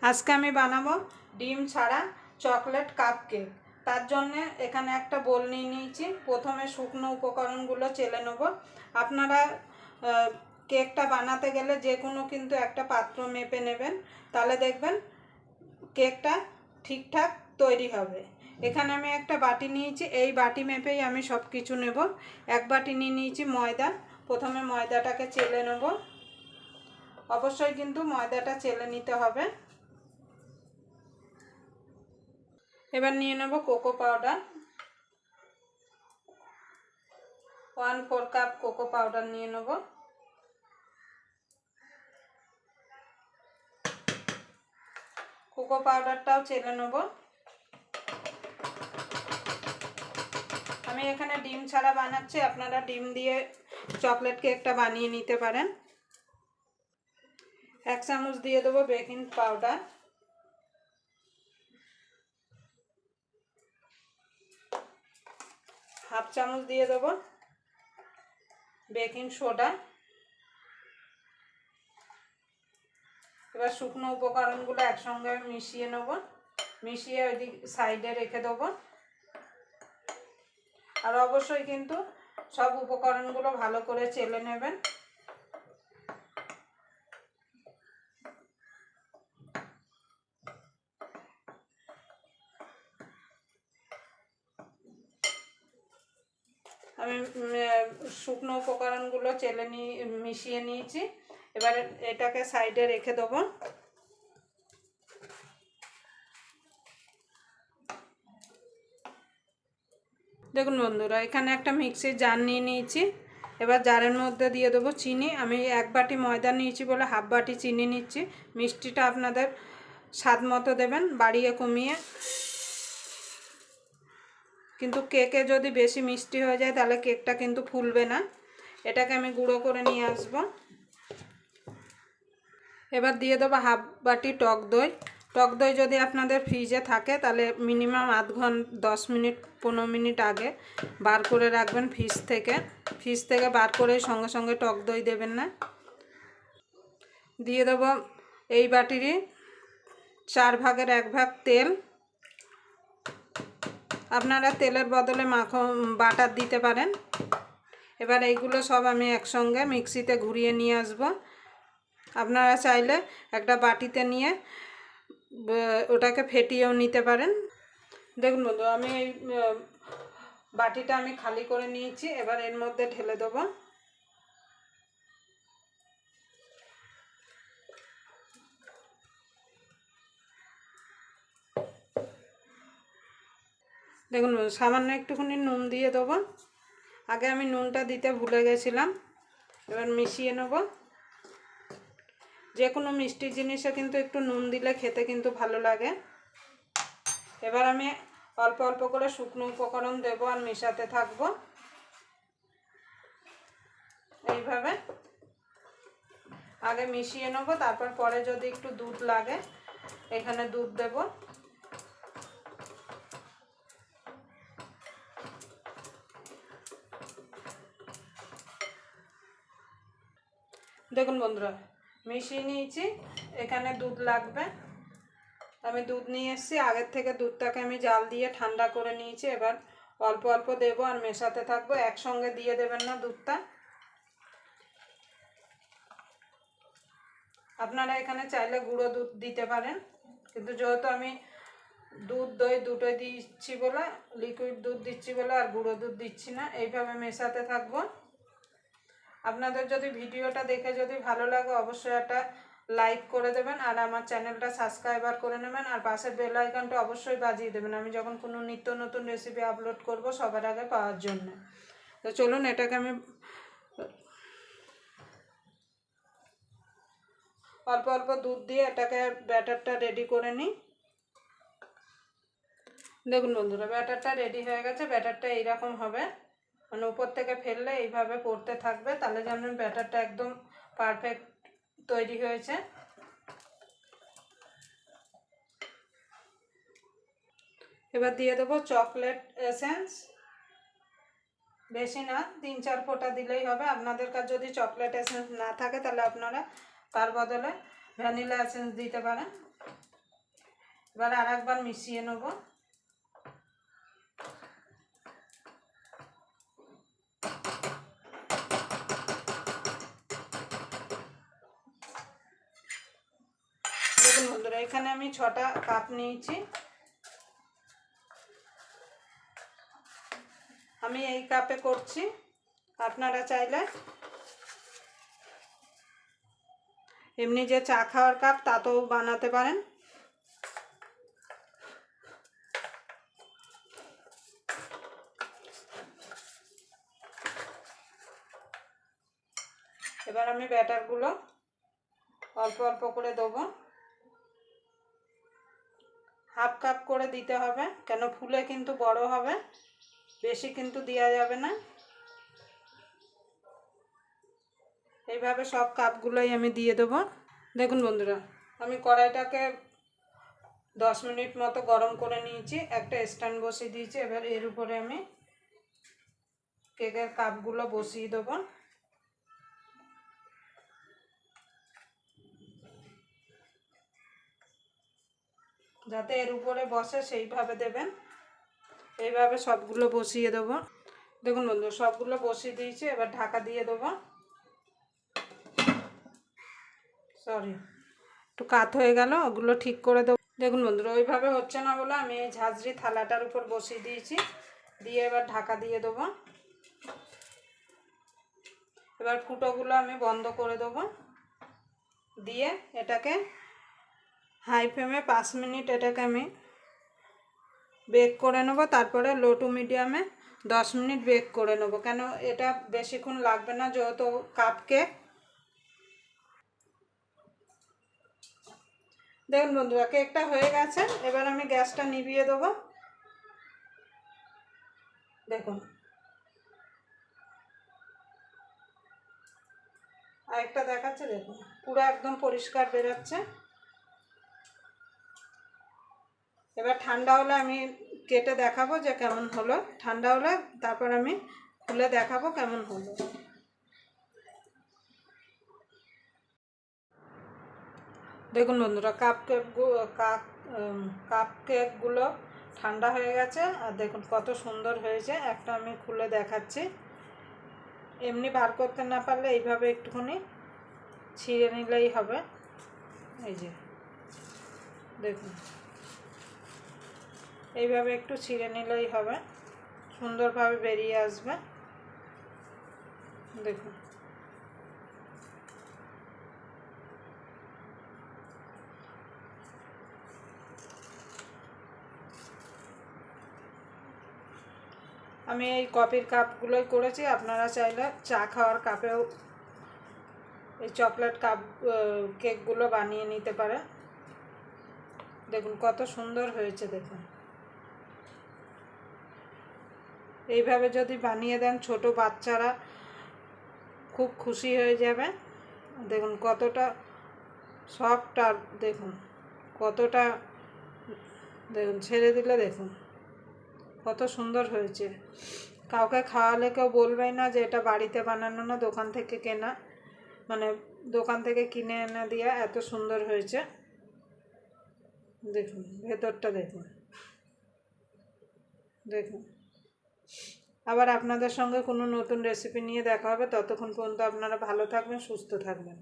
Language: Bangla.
আজকে আমি বানাবো ডিম ছাড়া চকলেট কাপ কেক। তার জন্য এখানে একটা বোল নিয়ে নিয়েছি। প্রথমে শুকনো উপকরণগুলো চেলে নেব। আপনারা কেকটা বানাতে গেলে যে কোনো কিন্তু একটা পাত্র মেপে নেবেন, তাহলে দেখবেন কেকটা ঠিকঠাক তৈরি হবে। এখানে আমি একটা বাটি নিয়েছি, এই বাটি মেপেই আমি সব কিছু নেব। এক বাটি নিয়ে নিয়েছি ময়দা। প্রথমে ময়দাটাকে চেলে নেব। অবশ্যই কিন্তু ময়দাটা চেলে নিতে হবে। এবার নিয়ে নেব cocoa powder. 1/4 cup cocoa powder নিয়ে নেব। কোকো পাউডারটাও চেলে নেব। আমি এখানে ডিম ছাড়া বানাচ্ছি, আপনারা ডিম দিয়ে চকলেট কেকটা বানিয়ে নিতে পারেন। 1 চামচ দিয়ে দেবো বেকিং পাউডার। 1/2 চামচ দিয়ে দেবো বেকিং সোডা। এবার শুকনো উপকরণগুলো একসঙ্গে মিশিয়ে নেব। মিশিয়ে ওইদিক সাইডে রেখে দেবো। আর অবশ্যই কিন্তু সব উপকরণগুলো ভালো করে চেলে নেবেন। আমি শুকনো উপকরণগুলো চেলে মিশিয়ে নিয়েছি। এবার এটাকে সাইডে রেখে দেবো। দেখুন বন্ধুরা, এখানে একটা মিক্সির জার নিয়ে নিয়েছি। এবার জারের মধ্যে দিয়ে দেবো চিনি। আমি 1 বাটি ময়দা নিয়েছি বলে 1/2 বাটি চিনি নিচ্ছি। মিষ্টিটা আপনাদের স্বাদ মতো দেবেন, বাড়িয়ে কমিয়ে। কিন্তু কেকে যদি বেশি মিষ্টি হয়ে যায় তাহলে কেকটা কিন্তু ফুলবে না। এটাকে আমি গুঁড়ো করে নিয়ে আসব। এবার দিয়ে দেবো 1/2 বাটি টক দই। টক দই যদি আপনাদের ফ্রিজে থাকে তাহলে মিনিমাম 10 মিনিট 15 মিনিট আগে বার করে রাখবেন ফ্রিজ থেকে বার করে সঙ্গে সঙ্গে টক দই দেবেন না। দিয়ে দেবো এই বাটিরই 4 ভাগের 1 ভাগ তেল। আপনারা তেলের বদলে বাটার দিতে পারেন। এবার এইগুলো সব আমি একসঙ্গে মিক্সিতে ঘুরিয়ে নিয়ে আসব। আপনারা চাইলে একটা বাটিতে নিয়ে ওটাকে ফেটিয়েও নিতে পারেন। দেখুন বন্ধু, আমি এই বাটিটা আমি খালি করে নিয়েছি। এবার এর মধ্যে ঢেলে দেবো। দেখুন সামান্য একটুখানি নুন দিয়ে দেবো। আগে আমি নুনটা দিতে ভুলে গেছিলাম। এবার মিশিয়ে নেব। যে কোনো মিষ্টি জিনিসে কিন্তু একটু নুন দিলে খেতে কিন্তু ভালো লাগে। এবার আমি অল্প অল্প করে শুকনো উপকরণ দেবো আর মেশাতে থাকবো এইভাবে। আগে মিশিয়ে নেব, তারপর পরে যদি একটু দুধ লাগে এখানে দুধ দেব। দেখুন বন্ধুরা, মিশিয়ে নিয়েছি। এখানে দুধ লাগবে। আমি দুধ নিয়ে এসেছি। আগের থেকে দুধটাকে আমি জাল দিয়ে ঠান্ডা করে নিয়েছি। এবার অল্প অল্প দেবো আর মেশাতে থাকবো। একসঙ্গে দিয়ে দেবেন না দুধটা। আপনারা এখানে চাইলে গুঁড়ো দুধ দিতে পারেন, কিন্তু যেহেতু আমি দুধ দই দুটোই দিচ্ছি বলে, লিকুইড দুধ দিচ্ছি বলে আর গুঁড়ো দুধ দিচ্ছি না। এইভাবে মেশাতে থাকবো। আপনাদের যদি ভিডিওটা দেখে যদি ভালো লাগে অবশ্যই একটা লাইক করে দেবেন আর আমার চ্যানেলটা সাবস্ক্রাইবার করে নেবেন। আর পাশের বেল আইকনটা অবশ্যই বাজিয়ে দেবেন, আমি যখন কোনো নিত্য নতুন রেসিপি আপলোড করব সবার আগে পাওয়ার জন্য। তো চলুন এটাকে আমি অল্প অল্প দুধ দিয়ে এটাকে ব্যাটারটা রেডি করে নিই। দেখুন বন্ধুরা, ব্যাটারটা রেডি হয়ে গেছে। ব্যাটারটা এইরকম হবে, মানে উপর থেকে ফেললে এইভাবে পড়তে থাকবে, তাহলে যেন ব্যাটারটা একদম পারফেক্ট তৈরি হয়েছে। এবার দিয়ে দেবো চকলেট এসেন্স। বেশি না, 3-4 ফোঁটা দিলেই হবে। আপনাদের কাছে যদি চকলেট এসেন্স না থাকে তাহলে আপনারা তার বদলে ভ্যানিলা এসেন্স দিতে পারেন। এবার আর একবার মিশিয়ে নেব। দেখুন বন্ধুরা, এখানে আমি 6টা কাপ নিয়েছি। আমি এই কাপে করছি, আপনারা চাইলে এমনি যে চা খাওয়ার কাপ তাতেও বানাতে পারেন। এবার আমি ব্যাটারগুলো অল্প অল্প করে দেবো। হাফ কাপ করে দিতে হবে, কেন ফুলে কিন্তু বড় হবে, বেশি কিন্তু দেওয়া যাবে না। এইভাবে সব কাপগুলোই আমি দিয়ে দেবো। দেখুন বন্ধুরা, আমি কড়াইটাকে 10 মিনিট মতো গরম করে নিয়েছি, একটা স্ট্যান্ড বসিয়ে দিয়েছি। এবার এর উপরে আমি কেকের কাপগুলো বসিয়ে দেবো। যাতে এর উপরে বসে সেইভাবে দেবেন। এইভাবে সবগুলো বসিয়ে দেবো। দেখুন বন্ধু, সবগুলো বসিয়ে দিয়েছি। এবার ঢাকা দিয়ে দেবো। সরি, একটু কাত হয়ে গেল, ওগুলো ঠিক করে দেবো। দেখুন বন্ধুরা, ওইভাবে হচ্ছে না বলে আমি এই ঝাঁঝরি থালাটার উপর বসিয়ে দিয়েছি, দিয়ে এবার ঢাকা দিয়ে দেবো। এবার ফুটোগুলো আমি বন্ধ করে দেবো, দিয়ে এটাকে হাই ফ্লেমে 5 মিনিট এটাকে আমি বেক করে নেবো। তারপরে লো টু মিডিয়ামে 10 মিনিট বেক করে নেবো, কেন এটা বেশিক্ষণ লাগবে না, যেহেতু কাপ কেক। দেখুন বন্ধুরা, কেকটা হয়ে গেছে। এবার আমি গ্যাসটা নিভিয়ে দেবো। দেখুন, আরেকটা দেখাচ্ছে, দেখুন পুরো একদম পরিষ্কার বেরোচ্ছে। এবার ঠান্ডা হলে আমি কেটে দেখাবো যে কেমন হলো। ঠান্ডা হলে তারপর আমি খুলে দেখাবো কেমন হলো। দেখুন বন্ধুরা, কাপ কেকগুলো ঠান্ডা হয়ে গেছে, আর দেখুন কত সুন্দর হয়েছে। একটা আমি খুলে দেখাচ্ছি। এমনি বার করতে না পারলে এইভাবে একটুখানি ছিঁড়ে নিলেই হবে। এই যে দেখুন, এইভাবে একটু ছিঁড়ে নিলেই হবে, সুন্দরভাবে বেরিয়ে আসবে। দেখুন, আমি এই কফির কাপগুলোই করেছি। আপনারা চাইলে চা খাওয়ার কাপেও এই চকলেট কাপ কেকগুলো বানিয়ে নিতে পারেন। দেখুন কত সুন্দর হয়েছে। দেখুন, এইভাবে যদি বানিয়ে দেন, ছোট বাচ্চারা খুব খুশি হয়ে যাবে। দেখুন কতটা সফট, আর দেখুন কতটা, দেখুন ছেড়ে দিলে দেখুন কত সুন্দর হয়েছে। কাউকে খাওয়ালে কেউ বলবেই না যে এটা বাড়িতে বানানো না, দোকান থেকে কেনা, মানে দোকান থেকে কিনে এনে দেওয়া। এত সুন্দর হয়েছে। দেখুন ভেতরটা, দেখুন দেখুন। আবার আপনাদের সঙ্গে কোনো নতুন রেসিপি নিয়ে দেখা হবে। ততক্ষণ পর্যন্ত আপনারা ভালো থাকবেন, সুস্থ থাকবেন।